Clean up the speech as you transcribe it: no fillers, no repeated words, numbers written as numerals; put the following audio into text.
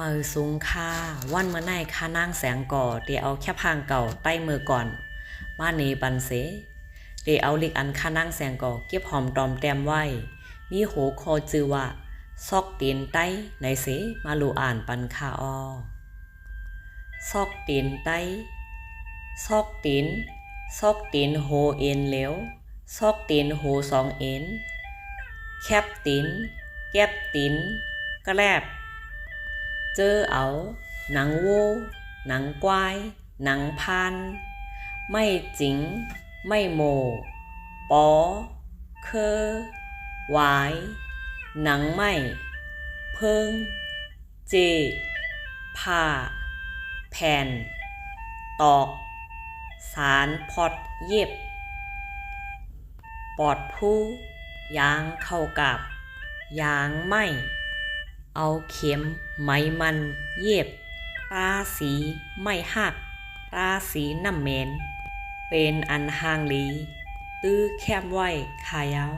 มือสูงค่าวันเมื่อไหนค่านางแสงก่อเดี๋ยวเอาแค่พางเก่าใต้มือก่อนมานีปันเสเดี๋ยวเอาลิกอันค่านางแสงก่อเก็บหอมตอมแต้มไว้มีโหคอจือว่าซอกตีนใต้ในเสมาลูอ่านปันค่าอ้อซอกตีนใต้ซอกตีนโหเอ็นเหลวซอกตีนโหสองเอ็นแคบตีนแก็บตีนกระแลบเจอเอาหนังโวหนังกวายหนังพานไม่จริงไม่โมปอเคอหวายหนังไม่เพิงเจผ้าแผ่นตอกสารพอดเย็บปอดผู้ยางเข้ากับยางไม่เอาเข็มไม้มันเย็บตาสีไม่หักตาสีน้ำเหม็นเป็นอันห่างลีตื้อแคบไว้ขายาว